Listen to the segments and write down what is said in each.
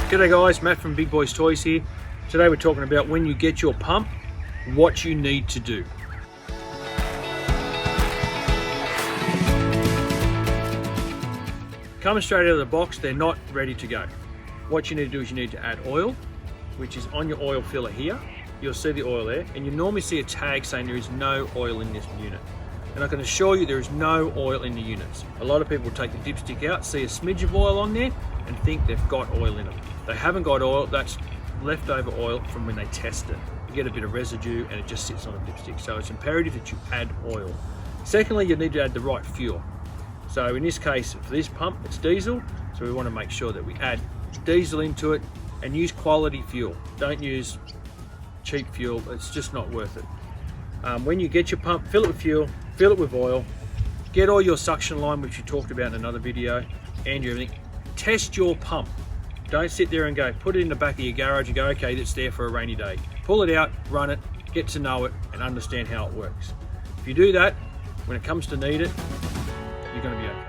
G'day guys, Matt from Big Boys Toys here. Today we're talking about when you get your pump, what you need to do. Coming straight out of the box, they're not ready to go. What you need to do is you need to add oil, which is on your oil filler here. You'll see the oil there, and you normally see a tag saying there is no oil in this unit. And I can assure you there is no oil in the units. A lot of people will take the dipstick out, see a smidge of oil on there, and think they've got oil in it. They haven't got oil, that's leftover oil from when they test it. You get a bit of residue and it just sits on the dipstick. So it's imperative that you add oil. Secondly, you need to add the right fuel. So in this case, for this pump, it's diesel. So we want to make sure that we add diesel into it and use quality fuel. Don't use cheap fuel, it's just not worth it. When you get your pump, fill it with fuel, fill it with oil, get all your suction line, which you talked about in another video, and everything. Test your pump. Don't sit there and go, put it in the back of your garage and go, okay, that's there for a rainy day. Pull it out, run it, get to know it, and understand how it works. If you do that, when it comes to need it, you're going to be okay.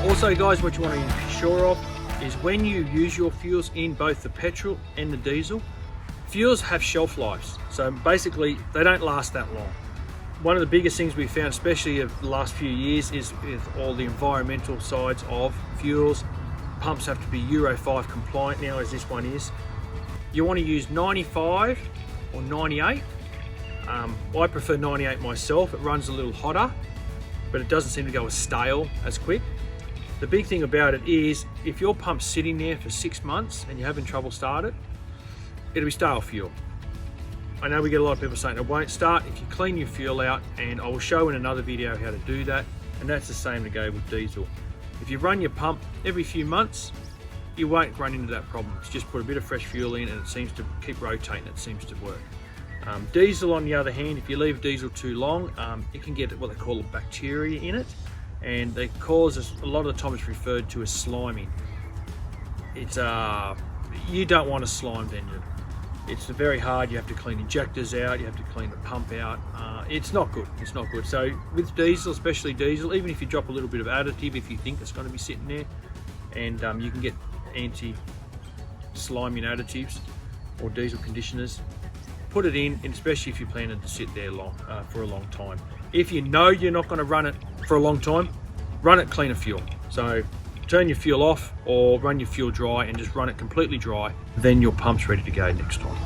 Also guys, what you want to be sure of is when you use your fuels in both the petrol and the diesel, fuels have shelf lives. So basically they don't last that long. One of the biggest things we've found, especially over the last few years, is with all the environmental sides of fuels. Pumps have to be Euro 5 compliant now, as this one is. You want to use 95 or 98. I prefer 98 myself. It runs a little hotter, but it doesn't seem to go as stale as quick. The big thing about it is if your pump's sitting there for 6 months and you're having trouble start it, it'll be stale fuel. I know we get a lot of people saying it won't start. If you clean your fuel out, and I will show in another video how to do that, and that's the same to go with diesel. If you run your pump every few months, you won't run into that problem. You just put a bit of fresh fuel in and it seems to keep rotating, it seems to work. Diesel on the other hand, if you leave diesel too long, it can get what they call a bacteria in it, and they cause, a lot of the time it's referred to as sliming. It's you don't want a slimed engine. It's very hard. You have to clean injectors out, you have to clean the pump out. It's not good, it's not good. So with diesel, especially diesel, even if you drop a little bit of additive, if you think it's going to be sitting there, and you can get anti-sliming additives or diesel conditioners, put it in, and especially if you're planning to sit there for a long time. If you know you're not going to run it for a long time, run it cleaner fuel. So turn your fuel off or run your fuel dry and just run it completely dry. Then your pump's ready to go next time.